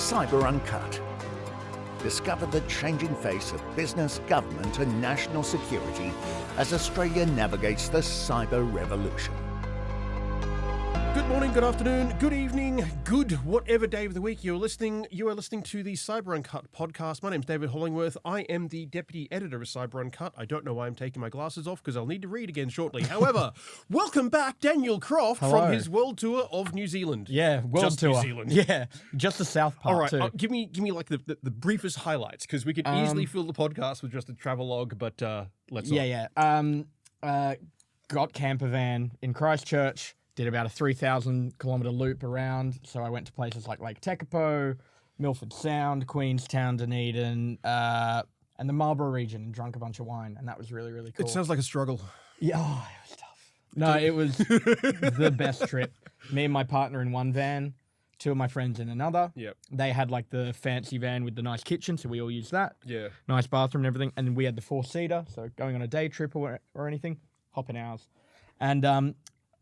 Cyber Uncut. Discover the changing face of business, government and national security as Australia navigates the cyber revolution. Good morning, good afternoon, good evening, good whatever day of the week you're listening. You are listening to the Cyber Uncut podcast. My name's David Hollingworth. I am the deputy editor of Cyber Uncut. I don't know why I'm taking my glasses off because I'll need to read again shortly. However, welcome back, Daniel Croft, from his world tour of New Zealand. Yeah, world just tour. New Zealand. Yeah, just the south part. All right, too. give me like the briefest highlights because we could easily fill the podcast with just a travelogue, but let's not. Got camper van in Christchurch. Did about a 3,000 kilometre loop around. So I went to places like Lake Tekapo, Milford Sound, Queenstown, Dunedin, and the Marlborough region, and drank a bunch of wine. And that was really, really cool. It sounds like a struggle. Yeah, it was tough. No, it was the best trip. Me and my partner in one van, two of my friends in another. Yep. They had like the fancy van with the nice kitchen, so we all used that. Yeah. Nice bathroom and everything. And we had the four-seater, so going on a day trip or anything, hop in ours. And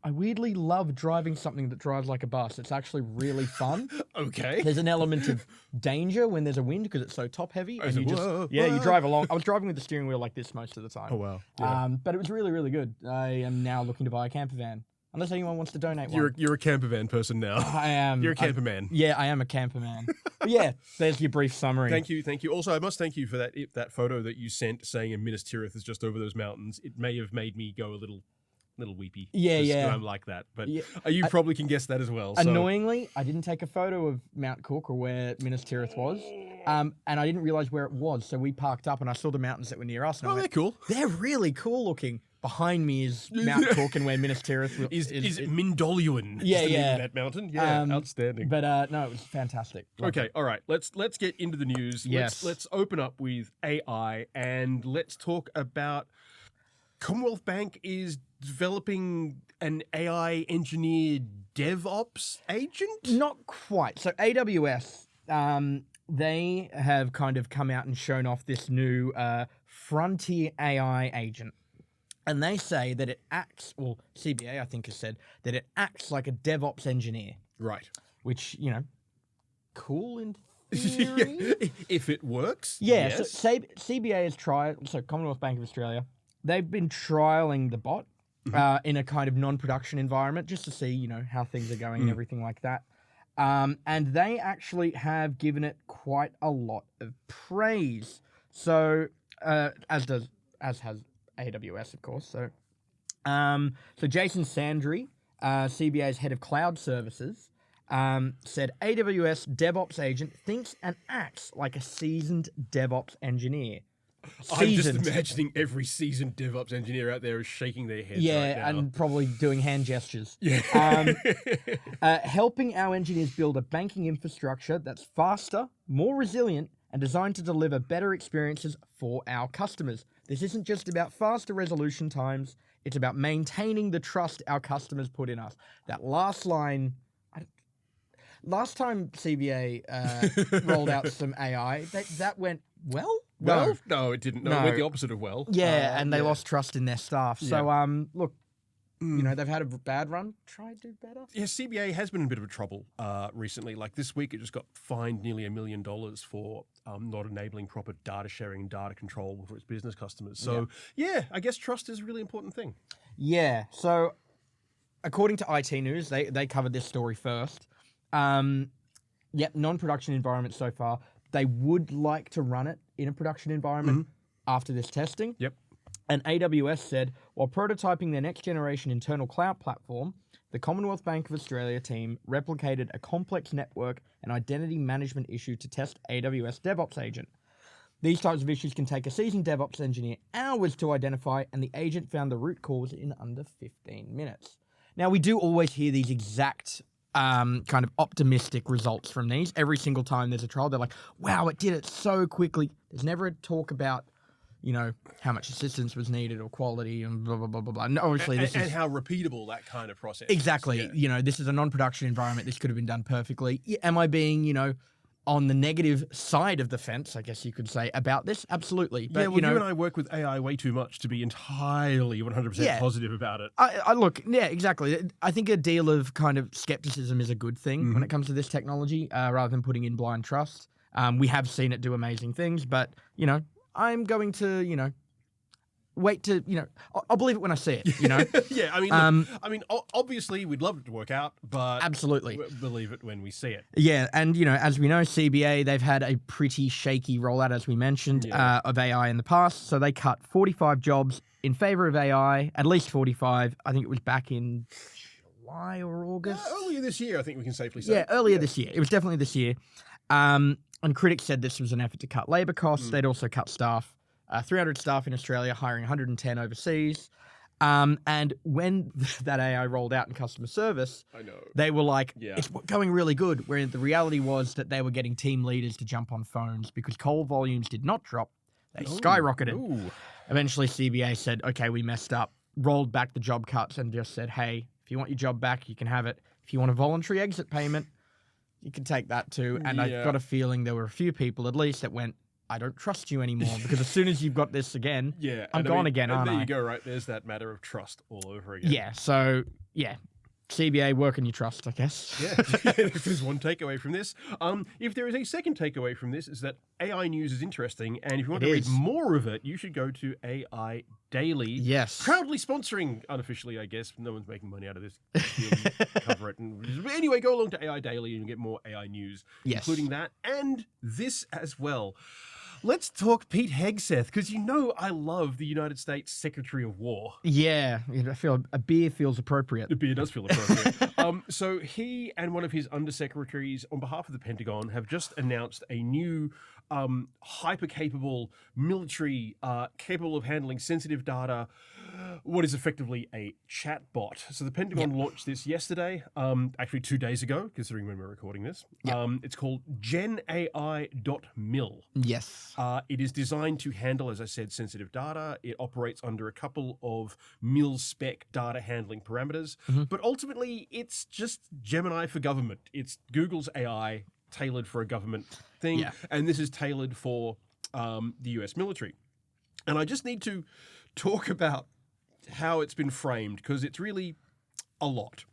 I weirdly love driving something that drives like a bus. It's actually really fun. Okay. There's an element of danger when there's a wind because it's so top heavy. And you whoa. you drive along. I was driving with the steering wheel like this most of the time. Oh, wow. Yeah. But it was really, really good. I am now looking to buy a camper van. Unless anyone wants to donate one. You're a camper van person now. I am. You're a camper man. Yeah, I am a camper man. But yeah, there's your brief summary. Thank you. Also, I must thank you for that photo that you sent saying Minas Tirith is just over those mountains. It may have made me go a little weepy. Yeah. I'm like that, but Yeah. You probably can guess that as well. So. Annoyingly, I didn't take a photo of Mount Cook or where Minas Tirith was, and I didn't realize where it was. So we parked up, and I saw the mountains that were near us. And they're cool. They're really cool looking. Behind me is Mount Cook, and where Minas Tirith is Mindoluan. Yeah, is the name yeah. of that mountain. Yeah, outstanding. But no, it was fantastic. Okay, all right. Let's get into the news. Yes. Let's open up with AI, and let's talk about Commonwealth Bank is developing an AI engineered DevOps agent? Not quite. So AWS, they have kind of come out and shown off this new frontier AI agent. And they say that it acts, well, CBA, I think, has said that it acts like a DevOps engineer. Right. Which, cool in theory. If it works. Yeah, yes. so CBA has tried, so Commonwealth Bank of Australia, they've been trialing the bot in a kind of non-production environment just to see, how things are going and everything like that. And they actually have given it quite a lot of praise. So, as has AWS, of course. So Jason Sandry, CBA's head of cloud services, said AWS DevOps agent thinks and acts like a seasoned DevOps engineer. I'm just imagining every seasoned DevOps engineer out there is shaking their heads right now. And probably doing hand gestures. Yeah. Helping our engineers build a banking infrastructure that's faster, more resilient, and designed to deliver better experiences for our customers. This isn't just about faster resolution times. It's about maintaining the trust our customers put in us. That last line... Last time CBA rolled out some AI, that went well. Well, no, it didn't. No, it went the opposite of well. Yeah, and they lost trust in their staff. So, Yeah. look, they've had a bad run. Try to do better. Yeah, CBA has been in a bit of trouble recently. Like this week, it just got fined nearly $1 million for not enabling proper data sharing and data control for its business customers. So, yeah, I guess trust is a really important thing. Yeah. So, according to IT News, they covered this story first. Non-production environment so far. They would like to run it in a production environment after this testing. Yep. And AWS said, while prototyping their next generation internal cloud platform, the Commonwealth Bank of Australia team replicated a complex network and identity management issue to test AWS DevOps agent. These types of issues can take a seasoned DevOps engineer hours to identify, and the agent found the root cause in under 15 minutes. Now, we do always hear these exact kind of optimistic results from these. Every single time there's a trial, they're like, wow, it did it so quickly. There's never a talk about, how much assistance was needed or quality and blah, blah, blah, blah, blah. And obviously and how repeatable that kind of process Exactly. is. Yeah. This is a non-production environment. This could have been done perfectly. Am I being, on the negative side of the fence, I guess you could say, about this. Absolutely. But, yeah, well, you and I work with AI way too much to be entirely 100% positive about it. I look, yeah, exactly. I think a deal of kind of skepticism is a good thing when it comes to this technology, rather than putting in blind trust. We have seen it do amazing things, but, I'm going to, wait to, I'll believe it when I see it, Yeah, look, obviously we'd love it to work out, but Absolutely. Believe it when we see it. Yeah, and, as we know, CBA, they've had a pretty shaky rollout, as we mentioned, of AI in the past. So they cut 45 jobs in favor of AI, at least 45. I think it was back in July or August. Earlier this year, I think we can safely say. Yeah, earlier this year. It was definitely this year. And critics said this was an effort to cut labour costs. They'd also cut staff. 300 staff in Australia, hiring 110 overseas. And when that AI rolled out in customer service, I know. they were like, it's going really good. Where the reality was that they were getting team leaders to jump on phones because call volumes did not drop. They skyrocketed. Ooh. Eventually, CBA said, okay, we messed up, rolled back the job cuts and just said, hey, if you want your job back, you can have it. If you want a voluntary exit payment, you can take that too. And I've got a feeling there were a few people at least that went, I don't trust you anymore because as soon as you've got this again, I'm gone again, aren't I? There you go, right? There's that matter of trust all over again. Yeah, so, CBA, work on your trust, I guess. Yeah, if there's one takeaway from this. If there is a second takeaway from this, is that AI news is interesting, and if you want to read more of it, you should go to AI Daily. Yes. Proudly sponsoring, unofficially, I guess. No one's making money out of this. Cover it. But anyway, go along to AI Daily and you get more AI news, including that and this as well. Let's talk Pete Hegseth, because I love the United States Secretary of War. Yeah, I feel a beer feels appropriate. A beer does feel appropriate. So he and one of his undersecretaries on behalf of the Pentagon have just announced a new hyper-capable military capable of handling sensitive data, what is effectively a chatbot. So the Pentagon launched this yesterday, actually 2 days ago, considering when we're recording this. It's called GenAI.mil. Yes. It is designed to handle, as I said, sensitive data. It operates under a couple of mil-spec data handling parameters. But ultimately, it's just Gemini for government. It's Google's AI tailored for a government thing. And this is tailored for the US military. And I just need to talk about how it's been framed, because it's really a lot.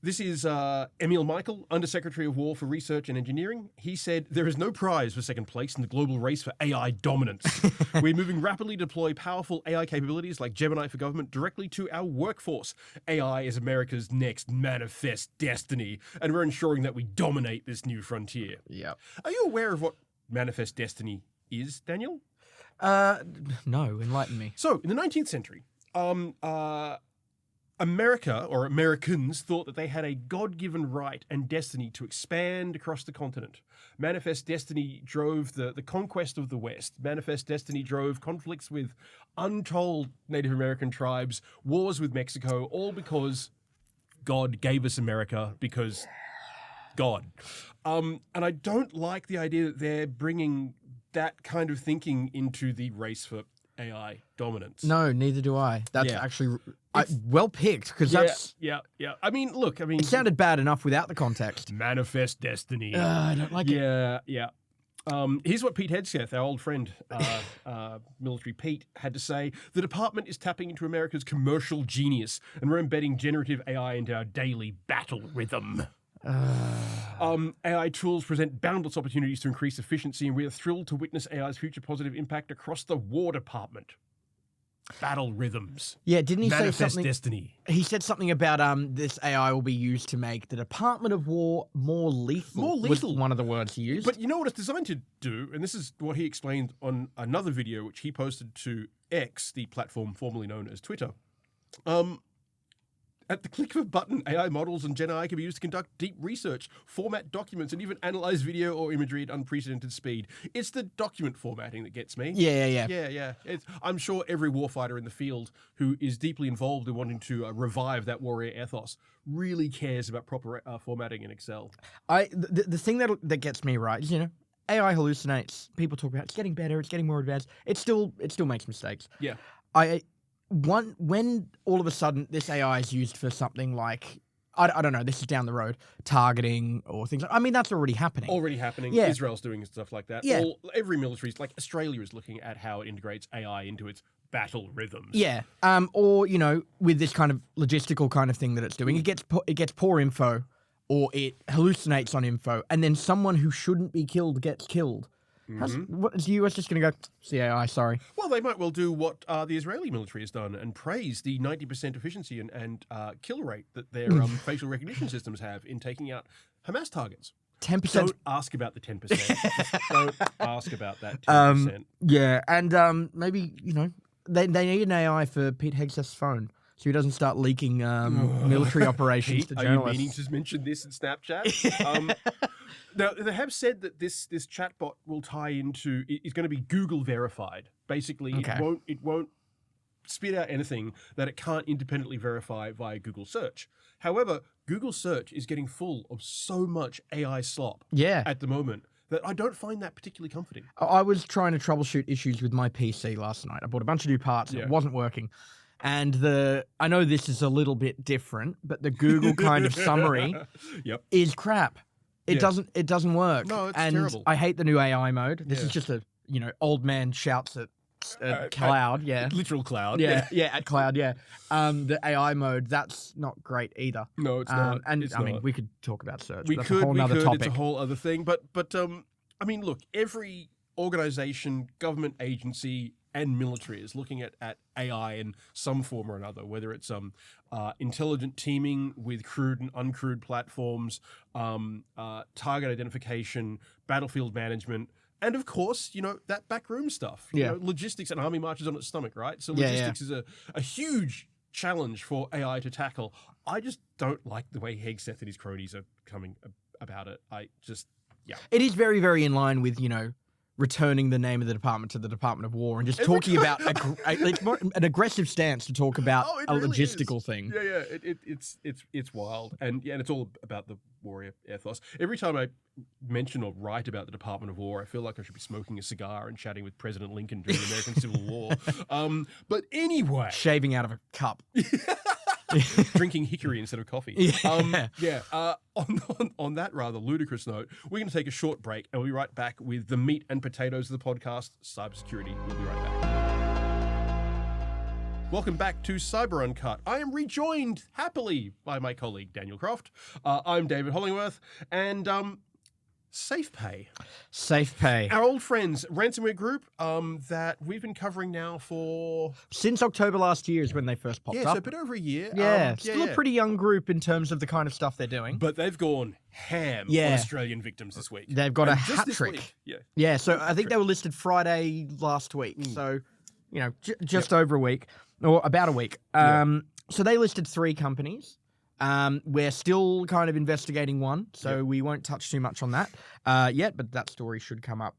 This is Emil Michael, Undersecretary of War for Research and Engineering. He said, there is no prize for second place in the global race for AI dominance. We're moving rapidly to deploy powerful AI capabilities like Gemini for government directly to our workforce. AI is America's next manifest destiny, and we're ensuring that we dominate this new frontier. Yeah. Are you aware of what manifest destiny is, Daniel? No, enlighten me. So, in the 19th century, America, or Americans, thought that they had a God-given right and destiny to expand across the continent. Manifest destiny drove the conquest of the West. Manifest destiny drove conflicts with untold Native American tribes, wars with Mexico, all because God gave us America, because God. And I don't like the idea that they're bringing that kind of thinking into the race for AI dominance. No, neither do I. That's actually well picked, because that's... Yeah. I mean, look, it sounded bad enough without the context. Manifest destiny. I don't like it. Yeah. Here's what Pete Hegseth, our old friend, Military Pete, had to say. The department is tapping into America's commercial genius, and we're embedding generative AI into our daily battle rhythm. AI tools present boundless opportunities to increase efficiency, and we are thrilled to witness AI's future positive impact across the War Department. Battle rhythms. Yeah, didn't he Manifest say something? Destiny. He said something about this AI will be used to make the Department of War more lethal. More lethal. Was one of the words he used. But you know what it's designed to do, and this is what he explained on another video which he posted to X, the platform formerly known as Twitter. At the click of a button, AI models and GenAI can be used to conduct deep research, format documents, and even analyze video or imagery at unprecedented speed. It's the document formatting that gets me. Yeah. I'm sure every warfighter in the field who is deeply involved in wanting to revive that warrior ethos really cares about proper formatting in Excel. The thing that gets me right is, AI hallucinates. People talk about it's getting better, it's getting more advanced. It still makes mistakes. Yeah. When all of a sudden this AI is used for something like I don't know, this is down the road, targeting or things like, I mean, that's already happening. Already happening. Yeah. Israel's doing stuff like that. Yeah. Every military, like Australia, is looking at how it integrates AI into its battle rhythms. Yeah. Or, you know, with this kind of logistical kind of thing that it's doing, it gets poor info or it hallucinates on info, and then someone who shouldn't be killed gets killed. What is the US just going to go, CAI, sorry? Well, they might well do what the Israeli military has done and praise the 90% efficiency and kill rate that their facial recognition systems have in taking out Hamas targets. 10%. Don't ask about the 10%. Just don't ask about that 10%. Yeah, and maybe, you know, they need an AI for Pete Hegseth's phone so he doesn't start leaking military operations to journalists. Are you meaning to mention this in Snapchat? Now, they have said that this chatbot will tie into, it's going to be Google verified. Basically, it won't spit out anything that it can't independently verify via Google search. However, Google search is getting full of so much AI slop at the moment that I don't find that particularly comforting. I was trying to troubleshoot issues with my PC last night. I bought a bunch of new parts and it wasn't working. And I know this is a little bit different, but the Google kind of summary is crap. It doesn't work. No, it's and terrible. I hate the new AI mode. This is just a, you know, old man shouts at cloud. Literal cloud. At cloud. The AI mode, that's not great either. No, it's not. And it's I mean, not. we could talk about search. We That's could. a whole nother topic. It's a whole other thing. But I mean, look, every organization, government agency, and military is looking at AI in some form or another, whether it's intelligent teaming with crewed and uncrewed platforms, target identification, battlefield management, and of course, you know, that backroom stuff. You know, logistics, and army marches on its stomach, right? So logistics is a huge challenge for AI to tackle. I just don't like the way Hegseth and his cronies are coming about it. It is very, very in line with, you know, returning the name of the department to the Department of War and just talking about an aggressive stance to talk about a really logistical thing. It's wild, and it's all about the warrior ethos. Every time I mention or write about the Department of War, I feel like I should be smoking a cigar and chatting with President Lincoln during the American Civil War. But anyway, shaving out of a cup. Drinking hickory instead of coffee. On that rather ludicrous note, we're going to take a short break and we'll be right back with the meat and potatoes of the podcast, cybersecurity. We'll be right back. Welcome back to Cyber Uncut. I am rejoined happily by my colleague Daniel Croft. I'm David Hollingworth, and SafePay. Our old friends, Ransomware Group, that we've been covering now for... Since October last year is when they first popped up. Yeah, so a bit over a year. Still a pretty young group in terms of the kind of stuff they're doing. But they've gone ham on Australian victims this week. They've got a hat trick. Yeah, so I think they were listed Friday last week. So, you know, just over a week, or about a week. So they listed 3 companies. We're still kind of investigating one, so we won't touch too much on that yet, but that story should come up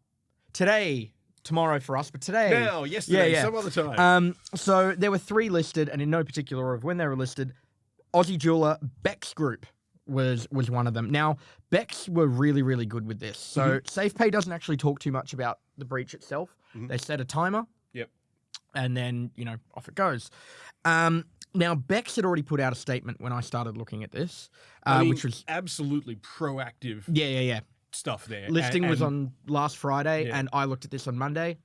tomorrow for us, but today. Now, yesterday, some other time. So there were 3 listed, and in no particular order of when they were listed. Aussie jeweler Bex Group was one of them. Now, Bex were really, really good with this. So SafePay doesn't actually talk too much about the breach itself. They set a timer. And then, you know, off it goes. Now, Bex had already put out a statement when I started looking at this, which was absolutely proactive stuff there. Listing was on last Friday, and I looked at this on Monday.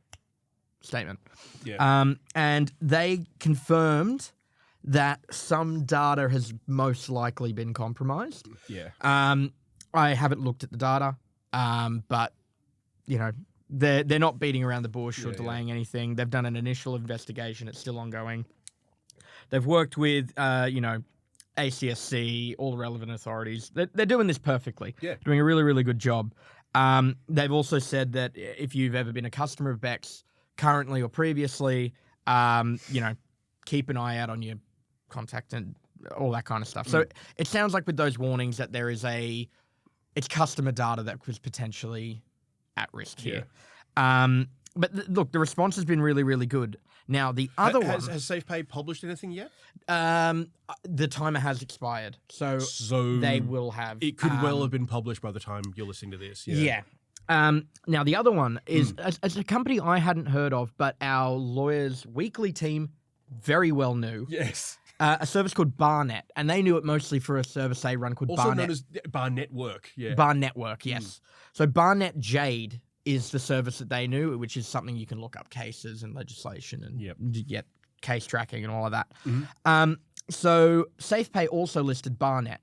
Statement. And they confirmed that some data has most likely been compromised. I haven't looked at the data, but, you know, they're not beating around the bush or delaying anything. They've done an initial investigation. It's still ongoing. They've worked with, you know, ACSC, all the relevant authorities. They're doing this perfectly. Doing a really, really good job. They've also said that if you've ever been a customer of Bex, currently or previously, you know, keep an eye out on your contact and all that kind of stuff. So it sounds like with those warnings that there is it's customer data that was potentially at risk here. But look, the response has been really, really good. Now, the other one... Has SafePay published anything yet? The timer has expired, so they will have... It could well have been published by the time you're listening to this. Now, the other one is a company I hadn't heard of, but our Lawyers Weekly team very well knew. Yes. a service called Barnet, and they knew it mostly for a service they run called Also Barnet. known as Bar Network. Yeah. Bar Network, yes. So Barnet Jade is the service that they knew, which is something you can look up cases and legislation and get case tracking and all of that. So SafePay also listed Barnet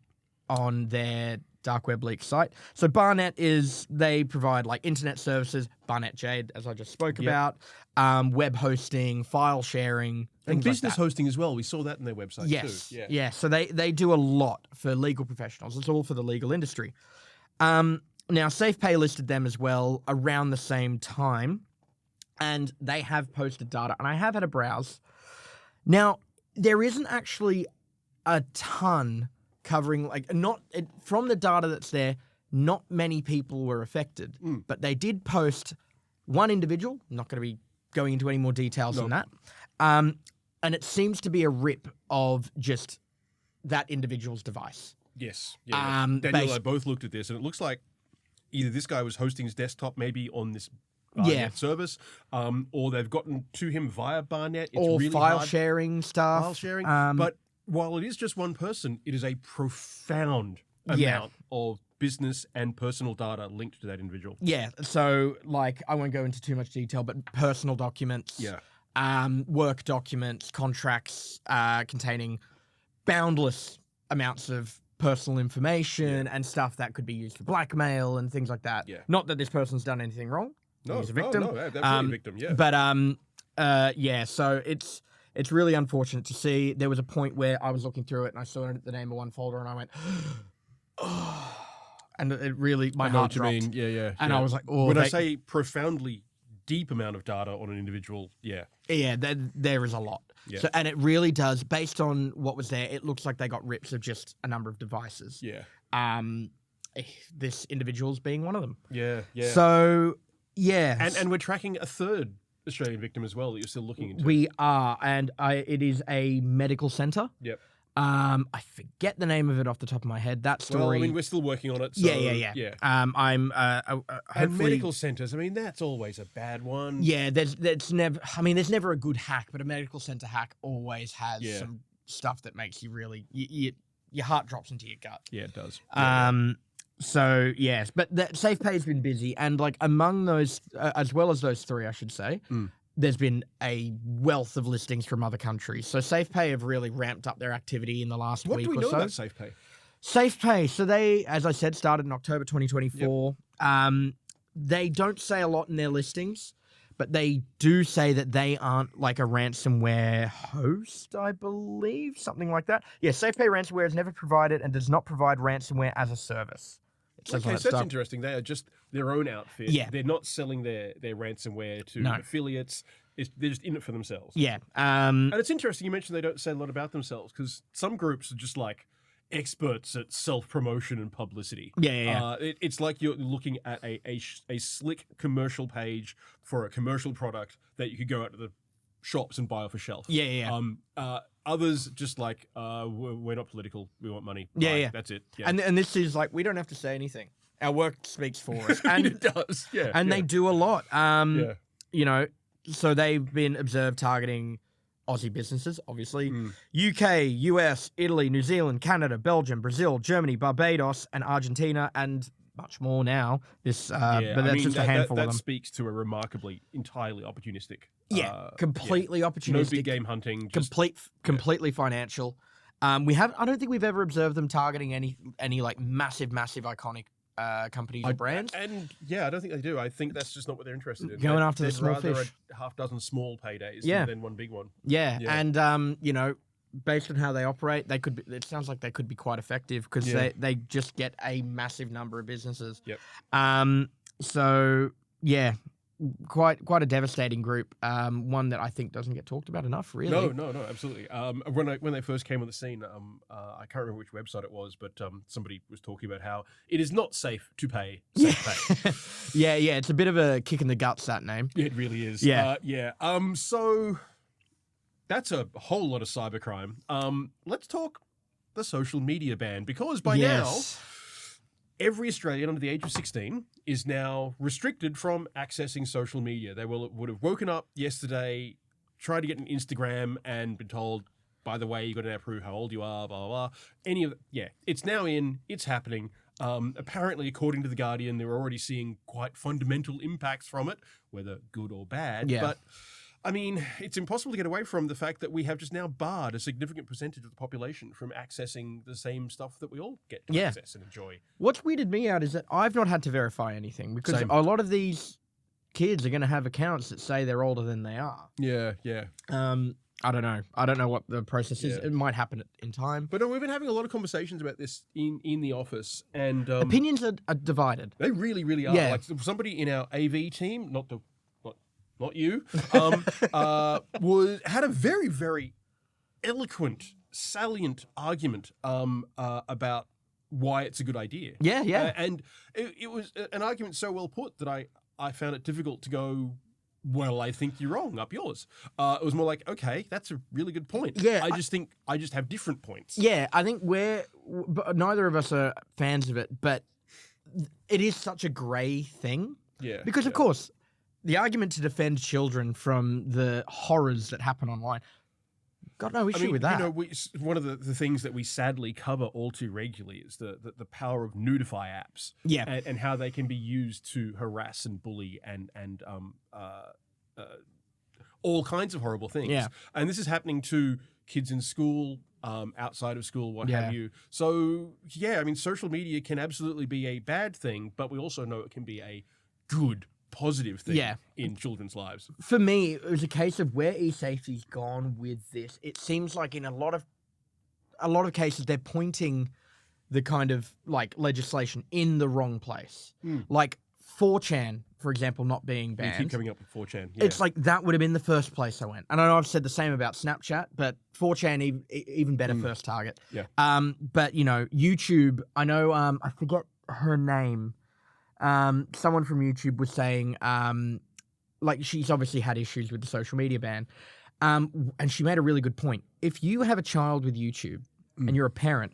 on their dark web leak site. So Barnet they provide like internet services, Barnet Jade, as I just spoke about, web hosting, file sharing, and things business like that. hosting as well. We saw that in their website too. Yeah. So they do a lot for legal professionals. It's all for the legal industry. Now SafePay listed them as well around the same time, and they have posted data, and I have had a browse. Now, there isn't actually a ton covering, from the data that's there, not many people were affected. But they did post one individual. I'm not going to be going into any more details than that. And it seems to be a rip of just that individual's device. Yes. Yeah. Daniel and I both looked at this, and it looks like either this guy was hosting his desktop maybe on this Barnet service, or they've gotten to him via Barnet. It's or really file hard. sharing stuff. File sharing. But while it is just one person, it is a profound amount of business and personal data linked to that individual. Yeah. So, I won't go into too much detail, but personal documents, work documents, contracts containing boundless amounts of personal information and stuff that could be used for blackmail and things like that. Yeah. Not that this person's done anything wrong. No, He's a victim. No, absolutely a victim, yeah. But, so it's really unfortunate to see. There was a point where I was looking through it and I saw the name of one folder and I went, oh. And it really, my heart dropped. Mean. Yeah. And I was like, oh. When I say profoundly deep amount of data on an individual, Yeah, there is a lot. Yeah. So, and it really does, based on what was there, it looks like they got rips of just a number of devices. Yeah. This individual's being one of them. Yeah. So, yeah. And we're tracking a third Australian victim as well that you're still looking into. We are, and it is a medical centre. Yep. I forget the name of it off the top of my head. That story. Well, I mean, we're still working on it. So, yeah. I'm and hopefully medical centres. I mean, that's always a bad one. Yeah, there's never. I mean, there's never a good hack, but a medical centre hack always has some stuff that makes you really your heart drops into your gut. Yeah, it does. So yes, but SafePay's been busy, and among those, as well as those three, I should say. There's been a wealth of listings from other countries. So SafePay have really ramped up their activity in the last week or so. What do we know about SafePay? SafePay, so they, as I said, started in October 2024. Yep. They don't say a lot in their listings, but they do say that they aren't a ransomware host, I believe, something like that. Yeah, SafePay Ransomware has never provided and does not provide ransomware as a service. Okay, so that's interesting. They are just their own outfit. Yeah. They're not selling their ransomware to affiliates. They're just in it for themselves. Yeah. And it's interesting you mentioned they don't say a lot about themselves, because some groups are just experts at self-promotion and publicity. Yeah. It's like you're looking at a slick commercial page for a commercial product that you could go out to the shops and buy off a shelf. Yeah. Others just we're not political. We want money. Yeah. That's it. Yeah. And this is we don't have to say anything. Our work speaks for us. And it does. Yeah. And they do a lot. So they've been observed targeting Aussie businesses, obviously. UK, US, Italy, New Zealand, Canada, Belgium, Brazil, Germany, Barbados, and Argentina, and much more now. But that's just a handful of them. That speaks to a remarkably, entirely opportunistic. Completely opportunistic. No big game hunting. Completely financial. I don't think we've ever observed them targeting any massive iconic companies or brands. And I don't think they do. I think that's just not what they're interested in. Going after the small rather fish. A half dozen small paydays than one big one. Yeah. And based on how they operate, they could be, it sounds like they could be quite effective, because they just get a massive number of businesses. Yep. So yeah, quite a devastating group. One that I think doesn't get talked about enough, really. No, absolutely. When they first came on the scene, I can't remember which website it was, but somebody was talking about how it is not safe to pay SafePay. Yeah, it's a bit of a kick in the guts, that name. It really is. So that's a whole lot of cybercrime. Let's talk the social media ban, because by now, every Australian under the age of 16 is now restricted from accessing social media. They would have woken up yesterday, tried to get an Instagram, and been told, by the way, you got to now prove how old you are, blah, blah, blah. It's now it's happening. Apparently, according to The Guardian, they're already seeing quite fundamental impacts from it, whether good or bad. Yeah. But, I mean, it's impossible to get away from the fact that we have just now barred a significant percentage of the population from accessing the same stuff that we all get to access and enjoy. What's weirded me out is that I've not had to verify anything because Same. a lot of these kids are going to have accounts that say they're older than they are. Yeah. I don't know. I don't know what the process is. Yeah. It might happen in time. But no, we've been having a lot of conversations about this in the office, and Opinions are divided. they really, really are. Yeah. Like somebody in our AV team, not you, had a very, very eloquent, salient argument about why it's a good idea. Yeah. And it was an argument so well put that I found it difficult to go, well, I think you're wrong, up yours. It was more like, okay, that's a really good point. Yeah, I just think I just have different points. Yeah, I think but neither of us are fans of it, but it is such a grey thing. Yeah. Because, of course, the argument to defend children from the horrors that happen online, got no issue with that. You know, one of the things that we sadly cover all too regularly is the power of nudify apps. Yeah. And how they can be used to harass and bully and all kinds of horrible things. Yeah. And this is happening to kids in school, outside of school, what have you. So, yeah, I mean, social media can absolutely be a bad thing, but we also know it can be a good, positive thing in children's lives. For me, it was a case of where eSafety's gone with this. It seems like in a lot of cases they're pointing the kind of like legislation in the wrong place. Like 4chan, for example, not being banned. You keep coming up with 4chan. Yeah. It's like that would have been the first place I went. And I know I've said the same about Snapchat, but 4chan even better first target. Yeah. But you know, YouTube. I know. I forget her name. Someone from YouTube was saying, like she's obviously had issues with the social media ban, and she made a really good point. If you have a child with YouTube and you're a parent,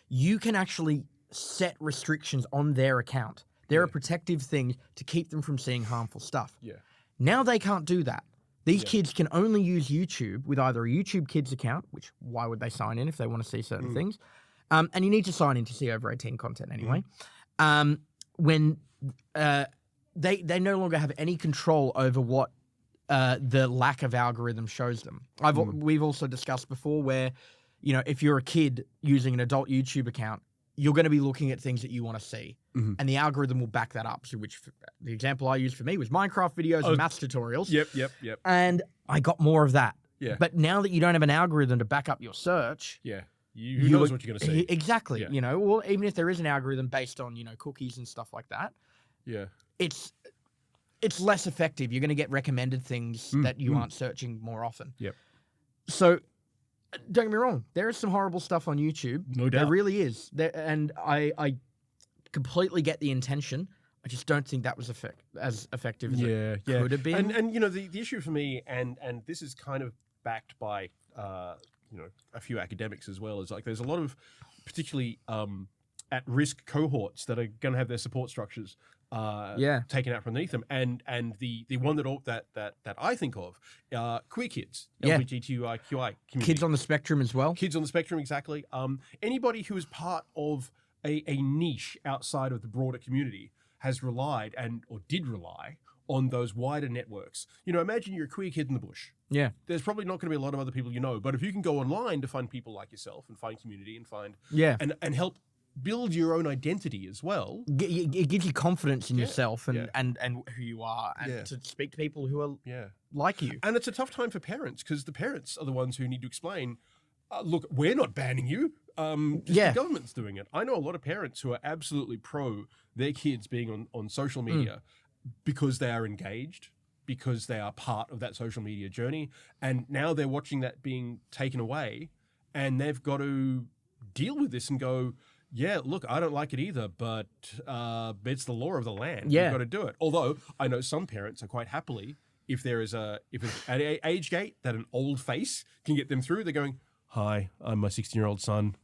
you can actually set restrictions on their account. There are protective things to keep them from seeing harmful stuff. Yeah. Now they can't do that. These kids can only use YouTube with either a YouTube Kids account, which why would they sign in if they want to see certain things? And you need to sign in to see over 18 content anyway. When they no longer have any control over what the lack of algorithm shows them. We've also discussed before where, you know, if you're a kid using an adult YouTube account, you're going to be looking at things that you want to see, and the algorithm will back that up. So, the example I used for me was Minecraft videos and maths tutorials. Yep. And I got more of that. Yeah. But now that you don't have an algorithm to back up your search, who knows what you're going to see? Exactly. Yeah. You know, well, even if there is an algorithm based on, you know, cookies and stuff like that, it's less effective. You're going to get recommended things that you aren't searching more often. Yep. So, don't get me wrong. There is some horrible stuff on YouTube. No doubt. There really is. And I completely get the intention. I just don't think that was as effective as it could have been. And you know, the issue for me, and this is kind of backed by you know, a few academics as well, is like there's a lot of particularly at-risk cohorts that are going to have their support structures taken out from underneath them, and the one that I think of, queer kids, LGBTQI community, Kids on the spectrum as well. Kids on the spectrum, exactly. Anybody who is part of a niche outside of the broader community has relied or did rely on those wider networks. You know, imagine you're a queer kid in the bush. Yeah. There's probably not going to be a lot of other people you know, but if you can go online to find people like yourself and find community and find and help build your own identity as well. It gives you confidence in yourself and who you are, and to speak to people who are like you. And it's a tough time for parents, because the parents are the ones who need to explain, look, we're not banning you. The government's doing it. I know a lot of parents who are absolutely pro their kids being on social media because they are engaged, because they are part of that social media journey, and now they're watching that being taken away, and they've got to deal with this and go, yeah, look, I don't like it either, but it's the law of the land. Yeah. You've got to do it. Although I know some parents are quite happily, if it's at an age gate that an old face can get them through, they're going, hi, I'm my 16-year-old son.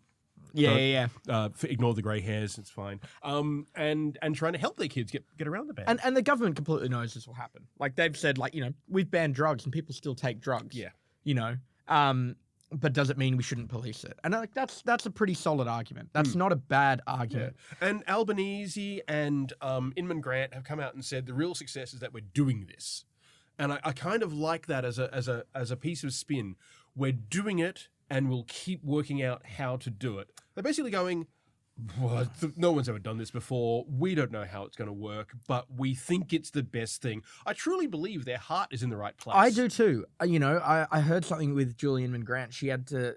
Ignore the grey hairs, it's fine. And trying to help their kids get around the ban. And the government completely knows this will happen. Like they've said, like, you know, we've banned drugs and people still take drugs. Yeah. You know, but does it mean we shouldn't police it? And that's a pretty solid argument. That's not a bad argument. Yeah. And Albanese and Inman Grant have come out and said the real success is that we're doing this. And I kind of like that as a piece of spin. We're doing it, and we'll keep working out how to do it. They're basically going, well, no one's ever done this before. We don't know how it's going to work, but we think it's the best thing. I truly believe their heart is in the right place. I do too. I heard something with Julie Inman Grant. She had to,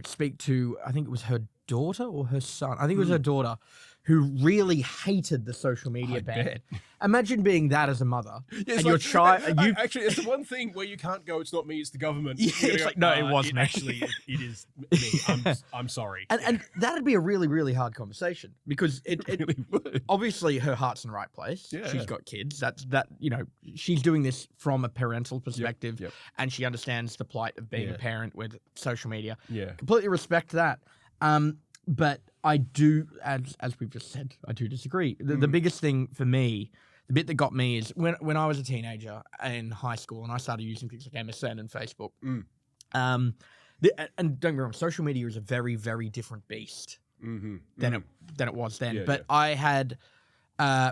speak to, I think it was her daughter or her son. I think it was her daughter, who really hated the social media ban. Bet. Imagine being that as a mother, Yeah, and your child. Actually, it's the one thing where you can't go. It's not me. It's the government. Yeah, it's like, no, it was me. Actually, it is me. I'm sorry. And that'd be a really, really hard conversation because it really would. Obviously her heart's in the right place. Yeah. She's got kids. She's doing this from a parental perspective, Yep. and she understands the plight of being a parent with social media. Yeah. Completely respect that. But I do, as we've just said, I do disagree. The biggest thing for me, the bit that got me is when I was a teenager in high school and I started using things like MSN and Facebook. And don't get me wrong, social media is a very, very different beast than it was then. Yeah, but I had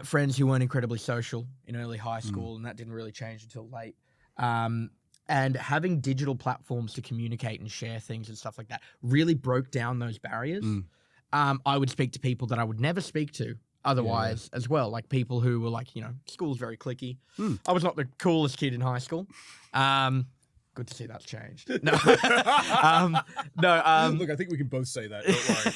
friends who weren't incredibly social in early high school, and that didn't really change until late. And having digital platforms to communicate and share things and stuff like that really broke down those barriers. I would speak to people that I would never speak to otherwise as well, like people who were like, school's very cliquey. I was not the coolest kid in high school. Good to see that's changed. No, Look, I think we can both say that. Don't worry.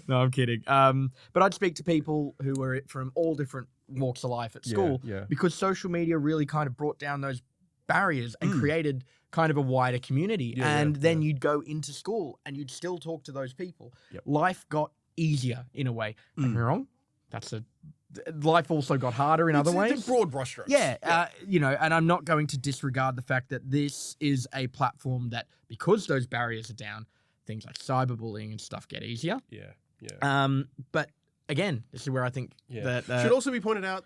No, I'm kidding. But I'd speak to people who were from all different walks of life at school because social media really kind of brought down those barriers and created kind of a wider community. Then you'd go into school and you'd still talk to those people. Life got easier in a way. Don't get me wrong. Life also got harder in other ways. It's broad brushstrokes. Yeah. And I'm not going to disregard the fact that this is a platform that, because those barriers are down, things like cyberbullying and stuff get easier. Yeah. But again, this is where I think that should also be pointed out.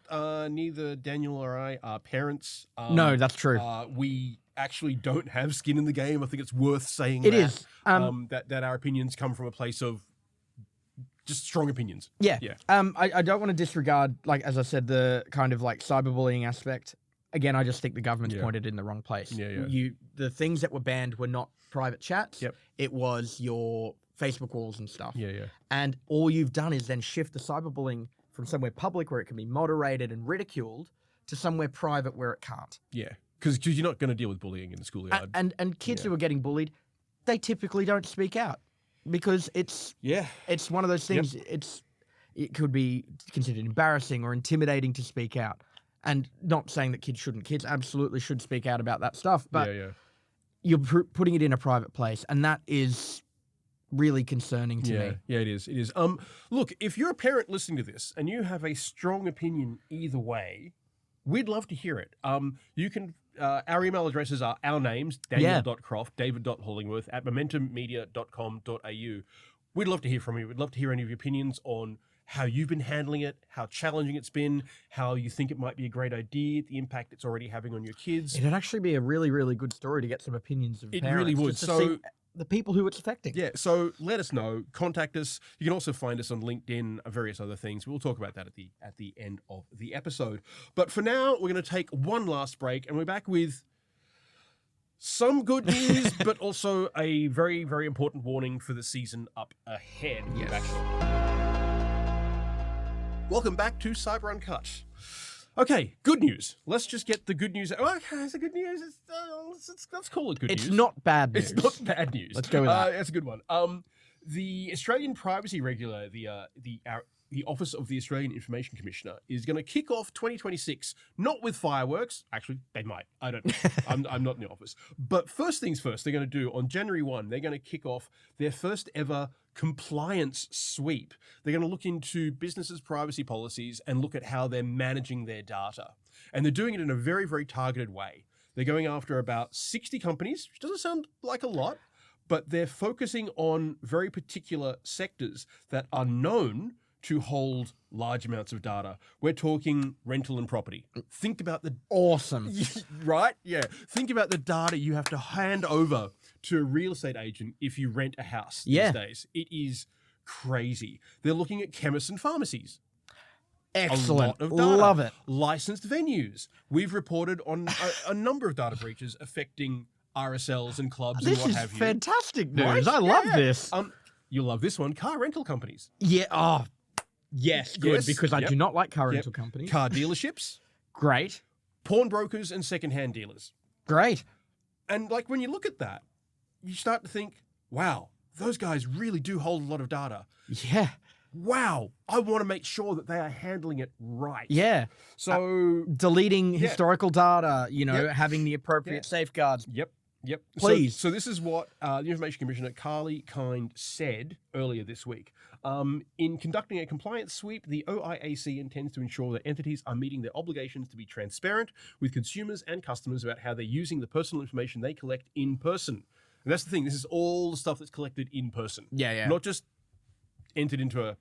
Neither Daniel or I are parents. No, that's true. We actually don't have skin in the game. I think it's worth saying It is. that our opinions come from a place of just strong opinions. Yeah. I don't want to disregard, like, as I said, the kind of like cyberbullying aspect. Again, I just think the government's pointed in the wrong place. The things that were banned were not private chats. It was your Facebook walls and stuff. And all you've done is then shift the cyberbullying from somewhere public where it can be moderated and ridiculed to somewhere private where it can't. Yeah. Because you're not going to deal with bullying in the schoolyard. And kids who are getting bullied, they typically don't speak out because it's one of those things. It could be considered embarrassing or intimidating to speak out. And not saying that kids shouldn't. Kids absolutely should speak out about that stuff. But you're putting it in a private place, and that is really concerning to me. Yeah, it is. It is. Look, if you're a parent listening to this and you have a strong opinion either way, we'd love to hear it. You can. Our email addresses are our names, daniel.croft, david.hollingworth, @momentummedia.com.au. We'd love to hear from you. We'd love to hear any of your opinions on how you've been handling it, how challenging it's been, how you think it might be a great idea, the impact it's already having on your kids. It'd actually be a really, really good story to get some opinions of parents. It really would. Just to see the people who it's affecting. Yeah, so let us know. Contact us. You can also find us on LinkedIn and various other things. We'll talk about that at the end of the episode. But for now, we're going to take one last break, and we're back with some good news, but also a very, very important warning for the season up ahead. Yes. Welcome back to Cyber Uncut. Okay, good news. Let's just get the good news. Oh, okay, it's the good news. Let's call it good news. It's not bad news. It's not bad news. Let's go with that. That's a good one. The Australian Privacy Regulator, the Office of the Australian Information Commissioner, is going to kick off 2026, not with fireworks. Actually, they might. I don't know. I'm not in the office. But first things first, they're going to do on January 1, they're going to kick off their first ever compliance sweep. They're going to look into businesses' privacy policies and look at how they're managing their data. And they're doing it in a very, very targeted way. They're going after about 60 companies, which doesn't sound like a lot, but they're focusing on very particular sectors that are known to hold large amounts of data. We're talking rental and property. Think about the Awesome. right? Yeah. Think about the data you have to hand over to a real estate agent if you rent a house these days. It is crazy. They're looking at chemists and pharmacies. Excellent. A lot of data. Love it. Licensed venues. We've reported on a number of data breaches affecting RSLs and clubs and This what is have you. fantastic news. Right? I love this. You'll love this one. Car rental companies. Yeah. Oh, yes. Good. Yes, Because I yep, do not like car yep. rental companies. Car dealerships, Great. pawnbrokers, and secondhand dealers. Great. And like when you look at that, you start to think, wow, those guys really do hold a lot of data. Yeah. Wow, I want to make sure that they are handling it right. Yeah. So, Deleting historical data, Yep. having the appropriate safeguards. Yep. Please. So this is what the Information Commissioner Carly Kind said earlier this week. In conducting a compliance sweep, the OIAC intends to ensure that entities are meeting their obligations to be transparent with consumers and customers about how they're using the personal information they collect in person. And that's the thing. This is all the stuff that's collected in person. Yeah. Not just entered into a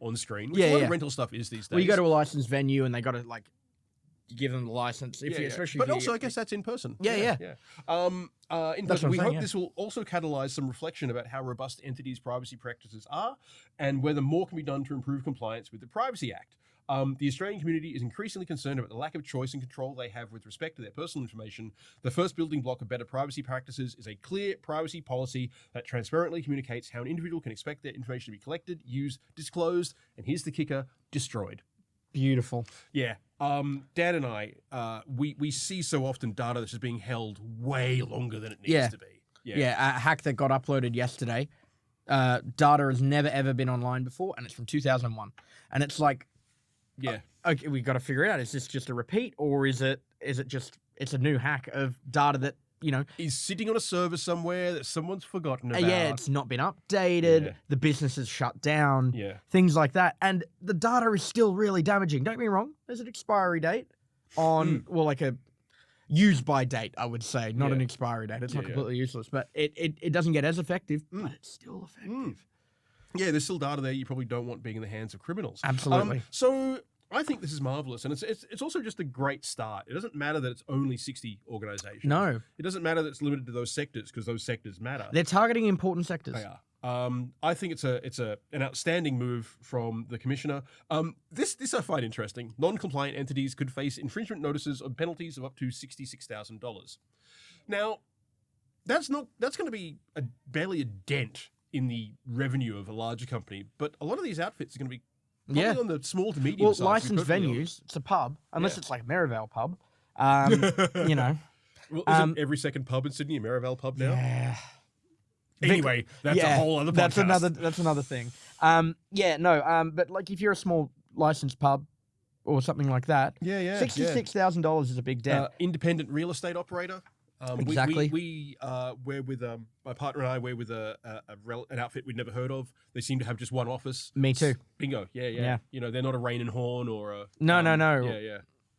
on screen, which Yeah, a lot yeah. of rental stuff is these days. Well, you go to a licensed venue and they got to give them the license, especially. But if also, I guess that's in person. Yeah. In That's person, what I'm we saying, hope yeah. this will also catalyze some reflection about how robust entities' privacy practices are, and whether more can be done to improve compliance with the Privacy Act. The Australian community is increasingly concerned about the lack of choice and control they have with respect to their personal information. The first building block of better privacy practices is a clear privacy policy that transparently communicates how an individual can expect their information to be collected, used, disclosed, and here's the kicker, destroyed. Beautiful. Yeah. Dan and I, we see so often data that's just being held way longer than it needs to be. Yeah, a hack that got uploaded yesterday. Data has never, ever been online before, and it's from 2001. And it's like, okay, we got to figure it out. Is this just a repeat, or is it just, it's a new hack of data that, is sitting on a server somewhere that someone's forgotten about. yeah, it's not been updated. Yeah. The business is shut down. Yeah. Things like that. And the data is still really damaging. Don't get me wrong. There's an expiry date on, well, like a use by date, I would say, not an expiry date. It's not completely useless, but it doesn't get as effective, but it's still effective. Yeah, there's still data there you probably don't want being in the hands of criminals. Absolutely. So I think this is marvelous, and it's also just a great start. It doesn't matter that it's only 60 organizations. No. It doesn't matter that it's limited to those sectors, because those sectors matter. They're targeting important sectors. They are. I think it's an outstanding move from the commissioner. This I find interesting. Non-compliant entities could face infringement notices of penalties of up to $66,000. Now, that's going to be barely a dent in the revenue of a larger company, but a lot of these outfits are going to be probably on the small to medium side. Licensed venues, it's a pub, unless it's like a Merivale pub. Well, isn't every second pub in Sydney a Merivale pub now? Yeah. Anyway, that's a whole other podcast. That's another thing. But like if you're a small licensed pub or something like that, $66,000 is a big dent. Independent real estate operator. Exactly. We're with my partner and I. We're with an outfit we'd never heard of. They seem to have just one office. Me too. Bingo. Yeah. They're not a Rain and Horn or a. No.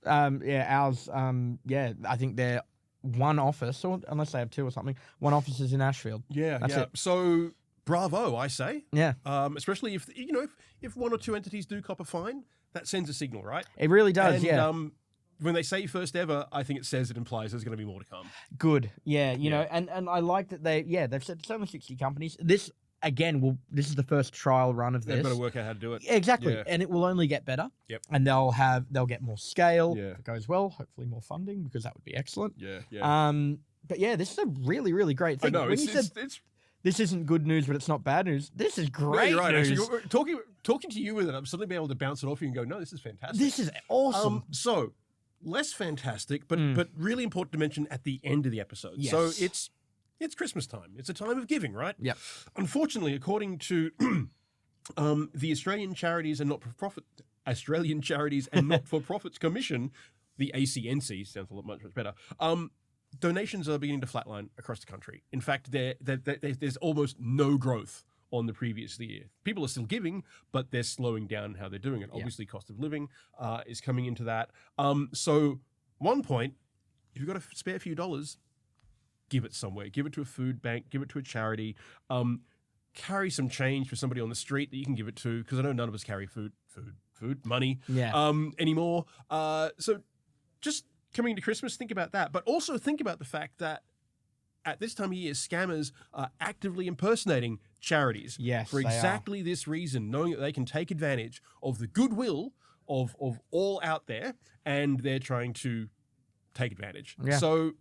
Yeah. Ours. I think they're one office, or unless they have two or something. One office is in Ashfield. That's it. So bravo, I say. Yeah. Especially if one or two entities do cop a fine, that sends a signal, right? It really does. And, when they say first ever, I think it implies there's going to be more to come. Good. Yeah, you know, and I like that they've said it's only 60 companies. This, again, this is the first trial run of this. They've got to work out how to do it. Exactly. Yeah. And it will only get better. Yep. And they'll get more scale. Yeah. If it goes well, hopefully more funding, because that would be excellent. Yeah. But yeah, this is a really, really great thing. I know. When you said this isn't good news, but it's not bad news, this is great you're right, news. Actually, talking to you with it, I'm suddenly able to bounce it off you and go, no, this is fantastic. This is awesome. So, less fantastic, but really important to mention at the end of the episode. Yes. So it's Christmas time. It's a time of giving, right? Yep. Unfortunately, according to the Australian Charities and Not-for-Profits Commission, the ACNC, sounds a lot much better. Donations are beginning to flatline across the country. In fact, there's almost no growth on the previous year. People are still giving, but they're slowing down how they're doing it. Obviously, cost of living is coming into that. So, one point, if you've got a spare few dollars, give it somewhere. Give it to a food bank. Give it to a charity. carry some change for somebody on the street that you can give it to, because I know none of us carry money anymore. So just coming into Christmas, think about that. But also think about the fact that at this time of year, scammers are actively impersonating charities for exactly this reason, knowing that they can take advantage of the goodwill of all out there, and they're trying to take advantage. Yeah. So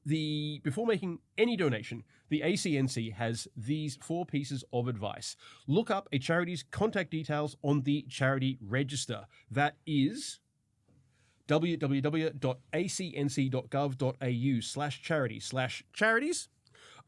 before making any donation, the ACNC has these 4 pieces of advice. Look up a charity's contact details on the charity register. That is www.acnc.gov.au/charity/charities.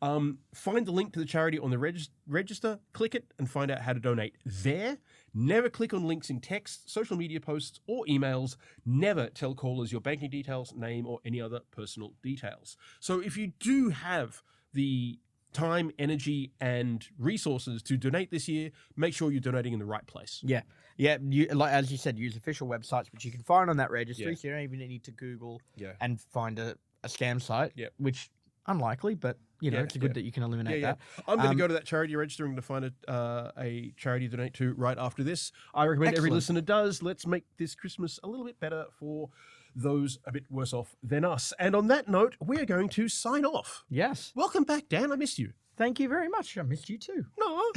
Find the link to the charity on the register, click it, and find out how to donate there. Never click on links in text, social media posts, or emails. Never tell callers your banking details, name, or any other personal details. So if you do have the time, energy, and resources to donate this year, make sure you're donating in the right place. Yeah. Like as you said, use official websites, which you can find on that registry. So you don't even need to Google and find a scam site, which unlikely, but it's good that you can eliminate that. I'm going to go to that charity register and to find a charity to donate to right after this. I recommend every listener does. Let's make this Christmas a little bit better for those a bit worse off than us. And on that note, we are going to sign off. Yes. Welcome back, Dan. I missed you. Thank you very much. I missed you too. No.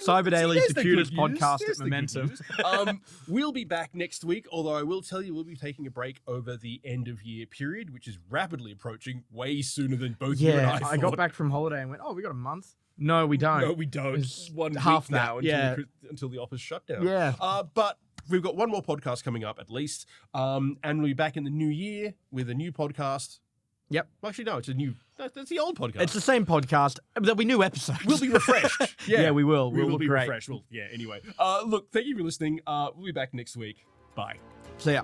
Cyber Daily's the cutest podcast at Momentum. We'll be back next week, although I will tell you we'll be taking a break over the end of year period, which is rapidly approaching, way sooner than both you and I thought. I got back from holiday and went, we got a month. No, we don't. No, we don't. It's 1 half week now until the office shut down. Yeah. But we've got one more podcast coming up at least, and we'll be back in the new year with a new podcast. Yep. Well, actually, no, that's the old podcast. It's the same podcast. There'll be new episodes. We'll be refreshed. Yeah, we will. We will be great. refreshed. Well, anyway. Look, thank you for listening. We'll be back next week. Bye. See ya.